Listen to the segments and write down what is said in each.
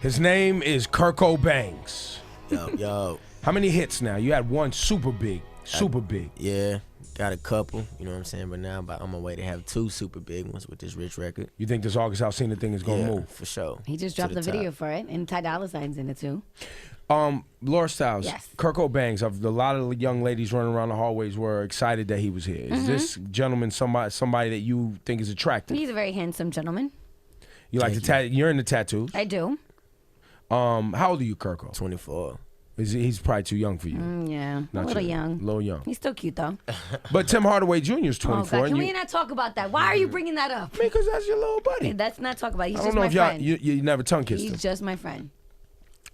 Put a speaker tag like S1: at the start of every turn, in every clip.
S1: His name is Kirko Bangz.
S2: Yo.
S1: How many hits now? You had one super big.
S2: Yeah, got a couple, you know what I'm saying? But now I'm on my way to have 2 super big ones with this Rich record.
S1: You think this August Alsina thing is going to move?
S2: For sure.
S3: He just dropped the video for it, and Ty Dolla $ign's in it too.
S1: Laura Styles,
S3: yes.
S1: Kirko Bangz, a lot of young ladies running around the hallways were excited that he was here. Is this gentleman somebody that you think is attractive?
S3: He's a very handsome gentleman.
S1: You like you're into tattoos?
S3: I do.
S1: How old are you, Kirko?
S2: 24.
S1: He's probably too young for you.
S3: Yeah,
S1: Not
S3: a little
S1: too
S3: young.
S1: A little young.
S3: He's still cute though.
S1: But Tim Hardaway Jr. is 24.
S3: Oh God, can we not talk about that? Why are you bringing that up?
S1: Because that's your little buddy.
S3: That's not talk about. He's
S1: I
S3: just
S1: don't know
S3: my
S1: if
S3: friend.
S1: you never tongue kissed him.
S3: He's just my friend.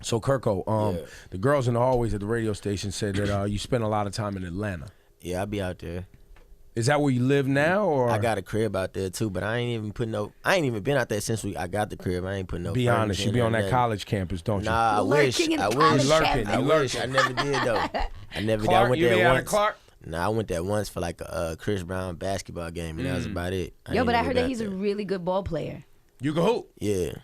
S1: So Kirko, the girls in the hallways at the radio station said that you spend a lot of time in Atlanta.
S2: Yeah, I be out there.
S1: Is that where you live now, or
S2: I got a crib out there too? But I ain't even been out there since I got the crib. I ain't put no.
S1: Be honest, you be on that college campus, don't you?
S2: Nah, I wish.
S3: Lurking.
S2: I never did though. I never did. I went there once.
S1: Clark?
S2: Nah, I went there once for like a Chris Brown basketball game, and that was about it.
S3: But I heard that he's a really good ball player.
S1: You can hoop.
S2: Yeah.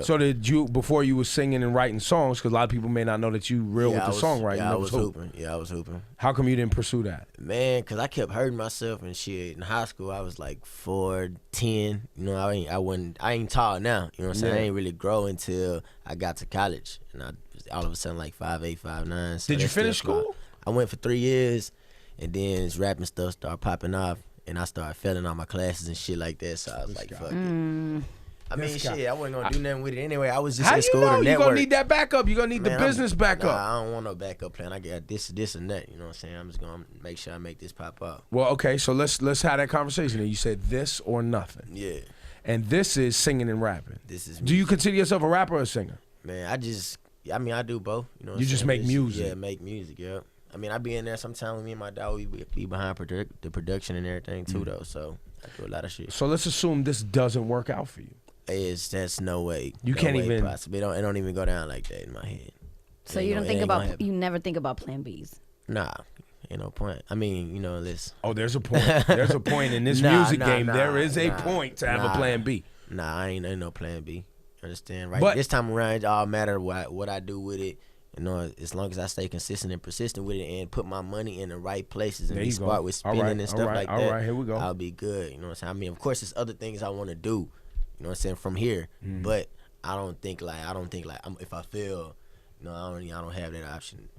S1: So did you, before you was singing and writing songs, because a lot of people may not know that you real with the songwriting.
S2: Yeah, I was hooping. Yeah, I was hooping.
S1: How come you didn't pursue that?
S2: Man, because I kept hurting myself and shit. In high school, I was like 4'10". You know, I ain't tall now. You know what I'm saying? I ain't really grow until I got to college. And I was all of a sudden like 5'8", 5'9". So
S1: did you finish school?
S2: I went for 3 years, and then this rapping stuff started popping off, and I started failing all my classes and shit like that. So I was like, fuck it. I mean, shit, I wasn't going to do nothing with it anyway. I was just in school to network.
S1: You're going to need that backup. You're going to need the business backup.
S2: Nah, I don't want no backup plan. I got this and that. You know what I'm saying? I'm just going to make sure I make this pop up.
S1: Well, okay, so let's have that conversation. You said this or nothing.
S2: Yeah.
S1: And this is singing and rapping.
S2: This is music.
S1: Do you consider yourself a rapper or a singer?
S2: Man, I do both. You know what
S1: you just make music.
S2: Yeah, make music, yeah. I mean, I be in there sometimes with me and my dog. We be behind the production and everything, too, though. So I do a lot of shit.
S1: So let's assume this doesn't work out for you.
S2: That's no way.
S1: You can't even.
S2: Possible. It don't even go down like that in my head.
S3: So you never think about plan Bs.
S2: Nah, ain't no point. I mean, you know, this.
S1: Oh, there's a point. There's a point in this music game. There is a point to have a plan B.
S2: Nah, ain't no plan B. Understand? Right. But this time around, it all matter what I do with it. You know, as long as I stay consistent and persistent with it and put my money in the right places and be smart with spending and stuff like that.
S1: All right, here we go.
S2: I'll be good. You know what I'm saying? I mean, of course, there's other things I want to do. You know what I'm saying, from here, but I don't think like if I fail, you know, I don't have that option.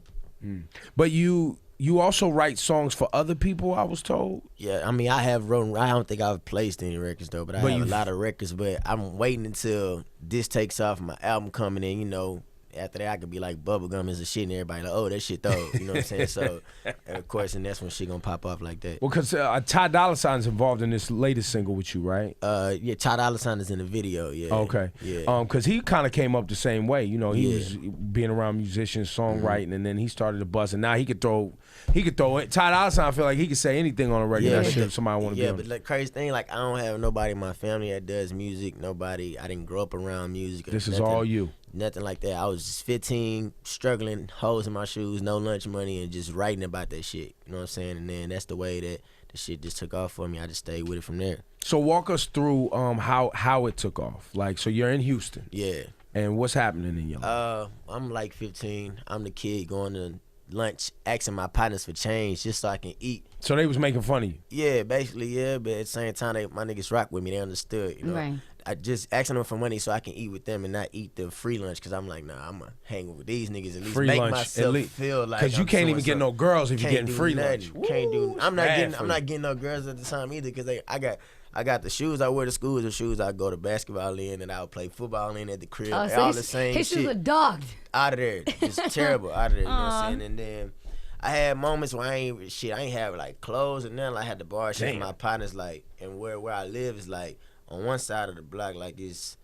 S1: But you also write songs for other people, I was told.
S2: Yeah, I mean, I don't think I've placed any records though, but I have a lot of records. But I'm waiting until this takes off, my album coming in. You know, after that I could be like bubblegum is a shit, and everybody like, oh, that shit though. You know what I'm saying? So, and of course, and that's when shit gonna pop off like that.
S1: Well, because Ty Dolla $ign's involved in this latest single with you, right?
S2: Yeah, Ty Dolla $ign is in the video. Yeah.
S1: Okay.
S2: Yeah.
S1: Because he kind of came up the same way. You know, he was being around musicians, songwriting, and then he started to bust, and now he could throw it. Ty Dolla $ign, I feel like he could say anything on a regular shit if somebody want to be on.
S2: Yeah, but the crazy thing, like, I don't have nobody in my family that does music. Nobody. I didn't grow up around music.
S1: This is all you.
S2: Nothing like that. I was just 15, struggling, holes in my shoes, no lunch money, and just writing about that shit. You know what I'm saying? And then that's the way that the shit just took off for me. I just stayed with it from there.
S1: So walk us through how it took off. Like, so you're in Houston.
S2: Yeah.
S1: And what's happening in your life?
S2: I'm like 15. I'm the kid going to lunch, asking my partners for change just so I can eat.
S1: So they was making fun of you?
S2: Yeah, basically, yeah. But at the same time, my niggas rock with me. They understood, you know.
S3: Right.
S2: I just asking them for money so I can eat with them and not eat the free lunch, because I'm like, nah, I'm going to hang with these niggas at least
S1: free
S2: make
S1: lunch,
S2: myself feel like,
S1: because you can't even get no girls if you're getting free lunch.
S2: I'm not getting no girls at the time either, because I got the shoes I wear to school, the shoes I go to basketball in, and I'll play football in at the crib.
S3: Oh, so
S2: all the same
S3: his
S2: shit.
S3: shoes are dogged.
S2: Out of there. It's terrible. Out of there, you know what I'm saying? And then I had moments where I ain't have like clothes and nothing. I had to borrow shit from my partners, like, and where I live is like, on one side of the block, like, it's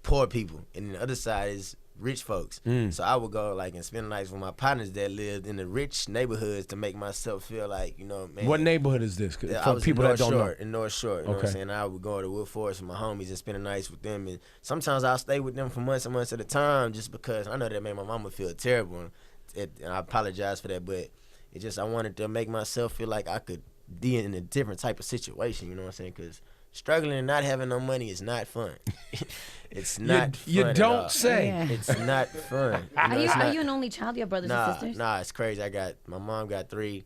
S2: poor people, and the other side is rich folks. So I would go like and spend nights with my partners that lived in the rich neighborhoods to make myself feel like, you know, man.
S1: What neighborhood is this?
S2: I was
S1: people that don't know.
S2: In North Shore, you know what I'm saying? I would go to Wood Forest with my homies and spend the nights with them, and sometimes I'll stay with them for months and months at a time, just because I know that made my mama feel terrible, and I apologize for that, but it just, I wanted to make myself feel like I could be in a different type of situation. You know what I'm saying? Because struggling and not having no money is not fun. It's not fun.
S1: You don't
S2: at all.
S1: say.
S3: Yeah.
S2: It's not fun.
S3: Are you an only child? Do you have brothers and sisters?
S2: Nah, it's crazy. My mom got 3.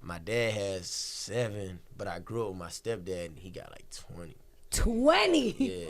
S2: My dad has 7, but I grew up with my stepdad and he got like 20.
S3: 20.
S2: Yeah,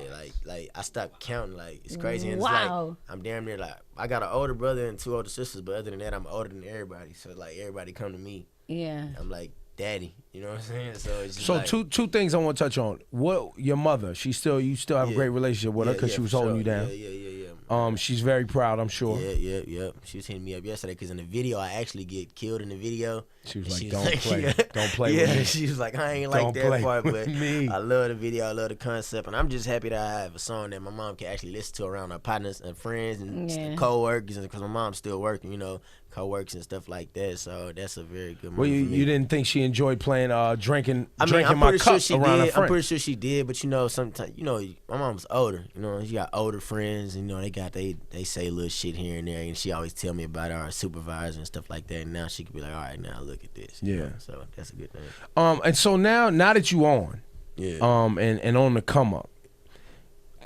S2: like I stopped counting. Like it's crazy. And
S3: Wow.
S2: It's like I'm damn near like I got an older brother and 2 older sisters, but other than that, I'm older than everybody. So like everybody come to me.
S3: Yeah.
S2: I'm like daddy. You know what I'm saying? So it's just
S1: So
S2: like,
S1: two things I want to touch on. What your mother? You still have a great relationship with her because she was holding you down.
S2: Yeah.
S1: She's very proud, I'm sure.
S2: Yeah. She was hitting me up yesterday because in the video I actually get killed in the video.
S1: She was like, don't play with me.
S2: She was like, I ain't like that part, but
S1: me.
S2: I love the video, I love the concept, and I'm just happy that I have a song that my mom can actually listen to around her partners and friends and co-workers, because my mom's still working, you know, co-workers and stuff like that. So that's a very good move.
S1: Well,
S2: for me.
S1: you didn't think she enjoyed playing drinking
S2: I'm
S1: my
S2: pretty
S1: cup
S2: sure she
S1: around her
S2: did.
S1: friends?
S2: I'm pretty sure she did, but you know, sometimes, you know, my mom's older. You know, she got older friends. You know, they say little shit here and there, and she always tell me about our supervisor and stuff like that. And now she could be like, all right, now look at this.
S1: Yeah.
S2: You know? So that's a good thing.
S1: And so now that you on,
S2: Yeah.
S1: and on the come up,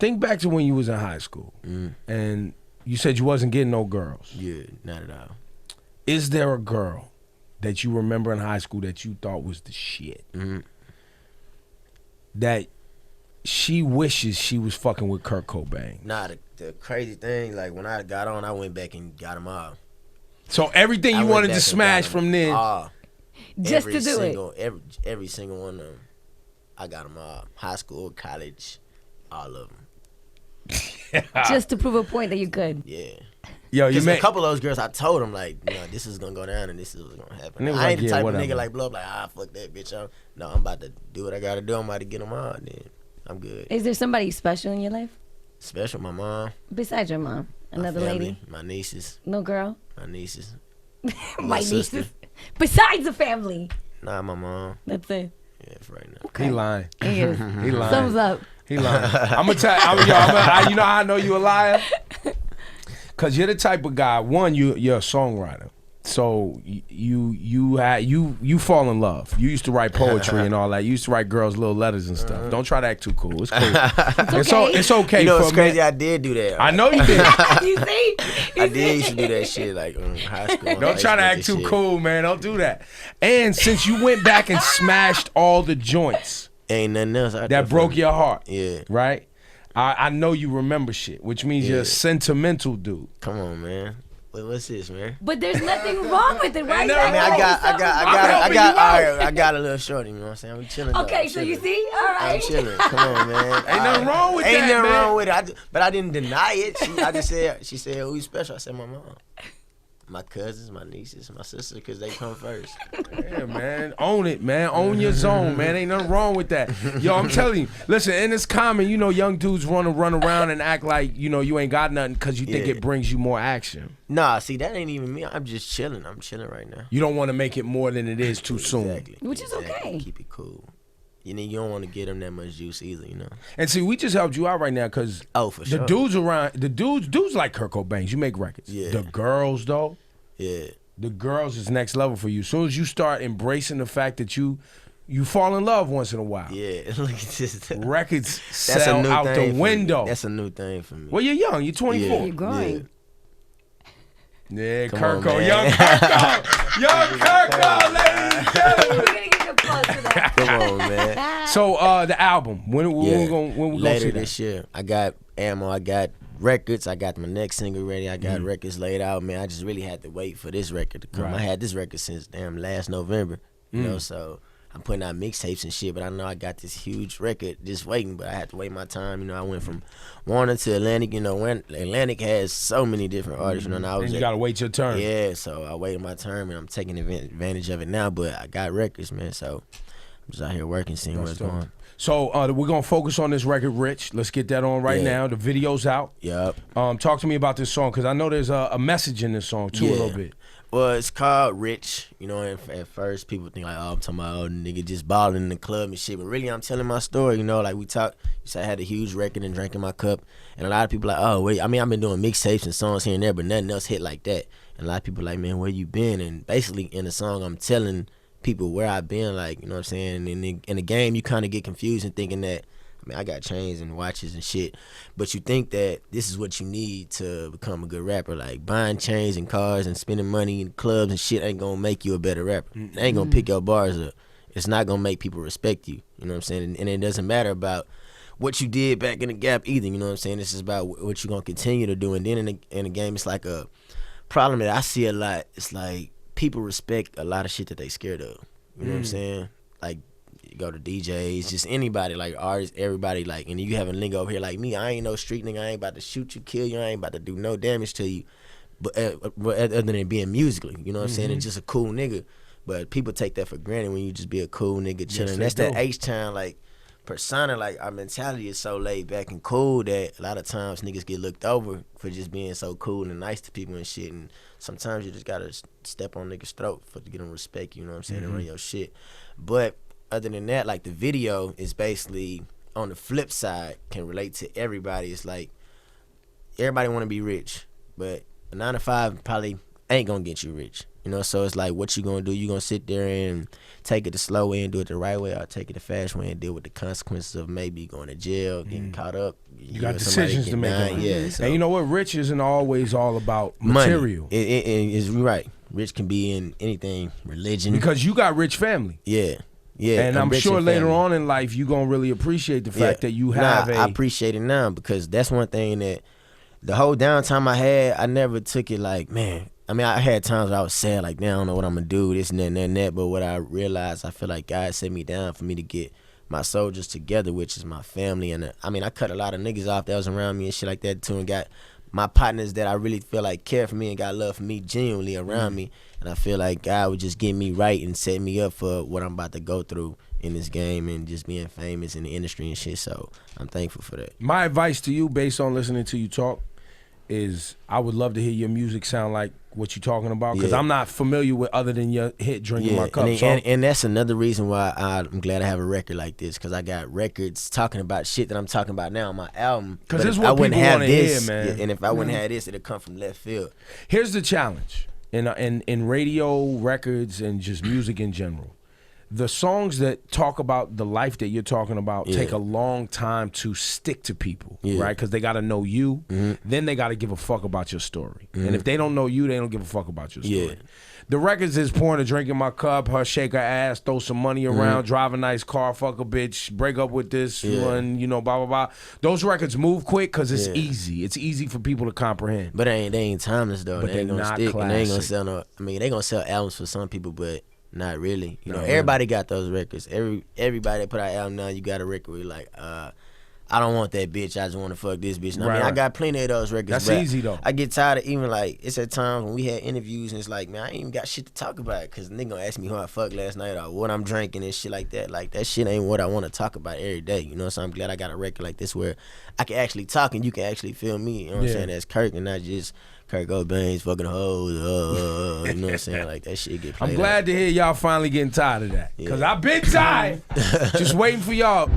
S1: think back to when you was in high school, and you said you wasn't getting no girls.
S2: Yeah, not at all.
S1: Is there a girl that you remember in high school that you thought was the shit? That she wishes she was fucking with Kirko Bangz?
S2: Nah, the crazy thing, like when I got on, I went back and got them all.
S1: So everything you wanted to smash from then,
S3: just to do it.
S2: Every single one of them, I got them all. High school, college, all of them.
S3: Just to prove a point that you could.
S2: Yeah.
S1: yo, you
S2: Because
S1: made
S2: a couple of those girls, I told them, like, you know, this is going to go down and this is what's going to happen. I ain't the type of nigga like blow up like, fuck that bitch. No, I'm about to do what I got to do. I'm about to get them all. Then I'm good.
S3: Is there somebody special in your life?
S2: Special, my mom.
S3: Besides your mom? Another
S2: my family,
S3: lady?
S2: My nieces.
S3: No girl?
S2: My nieces.
S3: My
S2: sister.
S3: nieces? Besides the family?
S2: Nah, my mom.
S3: That's it.
S2: Yeah, for right now.
S3: Okay.
S1: he lying.
S3: He is.
S1: He lying.
S3: Thumbs up.
S1: He lying. I'm gonna tell you. You know how I know you a liar? Cause you're the type of guy. One, you're a songwriter. So you fall in love. You used to write poetry and all that. You used to write girls little letters and stuff. Don't try to act too cool. It's cool. It's okay.
S2: You know,
S1: for
S2: it's crazy. I did do that.
S1: I know you did.
S3: You see?
S2: I did used to do that shit like in high school.
S1: Don't try to act too cool, man. Don't do that. And since you went back and smashed all the joints,
S2: ain't nothing else out
S1: that broke your heart.
S2: Yeah.
S1: Right? I know you remember shit, which means you're a sentimental dude.
S2: Come on, man. What's this, man?
S3: But there's nothing wrong with it. Why?
S2: I got a little shorty. You know what I'm saying? I'm chilling.
S3: Okay, so you see, all right.
S2: I'm chilling. Come on, man.
S1: Ain't nothing wrong with that,
S2: Ain't nothing
S1: man.
S2: wrong with it. But I didn't deny it. She said, "Who you special?" I said, "My mom." My cousins, my nieces, my sister, because they come first.
S1: Yeah, man. Own it, man. Own your zone, man. Ain't nothing wrong with that. Yo, I'm telling you. Listen, and it's common, you know, young dudes run around and act like, you know, you ain't got nothing because you think it brings you more action.
S2: Nah, see, that ain't even me. I'm just chilling. I'm chilling right now.
S1: You don't want to make it more than it is too soon.
S2: Exactly.
S3: Which is okay.
S2: Keep it cool. You know, you don't want to get them that much juice either, you know.
S1: And see, we just helped you out right now because
S2: for sure.
S1: The dudes like Kirko Bangz. You make records.
S2: Yeah.
S1: The girls, though.
S2: Yeah.
S1: The girls is next level for you. As soon as you start embracing the fact that you fall in love once in a while.
S2: Yeah, look at this.
S1: Records sell out the window.
S2: That's a new thing for me.
S1: Well, you're young. You're 24.
S3: Yeah, you're growing.
S1: Yeah,
S2: Come
S1: Kirko.
S2: on,
S1: Young Kirko. Young Kirko, ladies and gentlemen.
S3: We're going to get close to that.
S2: Come on, man.
S1: So, the album. When we gonna see
S2: Later
S1: that?
S2: this year. I got ammo. I got records. I got my next single ready. I got records laid out, man. I just really had to wait for this record to come.
S1: Right.
S2: I had this record since last November, you know, so I'm putting out mixtapes and shit, but I know I got this huge record just waiting, but I had to wait my time. You know, I went from Warner to Atlantic. You know, when Atlantic has so many different artists, you know, and I was
S1: And you gotta wait your turn.
S2: Yeah, so I waited my turn, and I'm taking advantage of it now, but I got records, man, so I'm just out here working, seeing what's going on.
S1: So we're gonna focus on this record, Rich. Let's get that on right now. The video's out.
S2: Yup.
S1: Talk to me about this song, because I know there's a message in this song too, a little bit.
S2: Well, it's called Rich. You know, at first people think like, oh, I'm talking about nigga just balling in the club and shit. But really, I'm telling my story. You know, like we talked. You said I had a huge record and drank in my cup. And a lot of people like, oh, wait. I mean, I've been doing mixtapes and songs here and there, but nothing else hit like that. And a lot of people like, man, where you been? And basically, in the song, I'm telling people where I've been, like, you know what I'm saying? In the game, you kind of get confused and thinking that, I mean, I got chains and watches and shit, but you think that this is what you need to become a good rapper. Like, buying chains and cars and spending money in clubs and shit ain't gonna make you a better rapper. It ain't gonna pick your bars up. It's not gonna make people respect you. You know what I'm saying? And it doesn't matter about what you did back in the Gap either. You know what I'm saying? This is about what you're gonna continue to do. And then in the game, it's like a problem that I see a lot. It's like people respect a lot of shit that they scared of. You know what I'm saying? Like, you go to DJs, just anybody, like artists, everybody, like, and you have a nigga over here like me. I ain't no street nigga. I ain't about to shoot you, kill you. I ain't about to do no damage to you. But other than being musically, you know what I'm saying? It's just a cool nigga. But people take that for granted when you just be a cool nigga chilling.
S1: Yes,
S2: that's
S1: do.
S2: that H-Town, like, persona. Like, our mentality is so laid back and cool that a lot of times niggas get looked over for just being so cool and nice to people and shit. And sometimes you just gotta step on niggas' throat to get them respect, you know what I'm saying, and run your shit. But other than that, like, the video is basically, on the flip side, can relate to everybody. It's like, everybody want to be rich, but a 9 to 5 probably ain't gonna get you rich. You know, so it's like, what you gonna do? You gonna sit there and take it the slow way and do it the right way, or take it the fast way and deal with the consequences of maybe going to jail, getting caught up.
S1: You got decisions to make.
S2: Yeah, so.
S1: And you know what? Rich isn't always all about material.
S2: Money. It is right. Rich can be in anything, religion.
S1: Because you got rich family.
S2: Yeah. Yeah,
S1: and I'm sure later on in life you're gonna really appreciate the fact that you have
S2: I appreciate it now, because that's one thing that the whole downtime I had, I never took it like, man. I mean, I had times where I was sad, like, man, I don't know what I'm gonna do, this and that and that. But what I realized, I feel like God set me down for me to get my soldiers together, which is my family. And I mean, I cut a lot of niggas off that was around me and shit like that too, and got my partners that I really feel like care for me and got love for me genuinely around me. And I feel like God would just get me right and set me up for what I'm about to go through in this game and just being famous in the industry and shit. So I'm thankful for that.
S1: My advice to you, based on listening to you talk, is I would love to hear your music sound like what you're talking about, because I'm not familiar with other than your hit Drinking My Cup.
S2: And that's another reason why I'm glad I have a record like this, because I got records talking about shit that I'm talking about now on my album.
S1: Because this is what people want to hear, man.
S2: And if I wouldn't have this, it'd come from left field.
S1: Here's the challenge in radio, records, and just music in general. The songs that talk about the life that you're talking about take a long time to stick to people, right? Because they got to know you. Then they got to give a fuck about your story. And if they don't know you, they don't give a fuck about your story. The records is pouring a drink in my cup, her shake her ass, throw some money around, drive a nice car, fuck a bitch, break up with this one, you know, blah, blah, blah. Those records move quick because it's easy. It's easy for people to comprehend.
S2: But they ain't timeless, though.
S1: But
S2: they ain't going to stick. And they ain't going to sell no, I mean, they going to sell albums for some people, but not really. You know, everybody got those records. Everybody that put out an album now, you got a record where you're like, I don't want that bitch, I just want to fuck this bitch. And I mean, I got plenty of those records.
S1: That's easy, though.
S2: I get tired of even, like, it's at times when we had interviews and it's like, man, I ain't even got shit to talk about, because nigga gonna ask me who I fucked last night or what I'm drinking and shit like that. Like, that shit ain't what I want to talk about every day, you know. So I'm glad I got a record like this where I can actually talk and you can actually feel me, you know what I'm saying, as Kirk, and not just Kirko Bangz fucking hoes, you know what I'm saying? Like, that shit get played
S1: I'm glad to hear y'all finally getting tired of that, because I've been tired. Just waiting for y'all.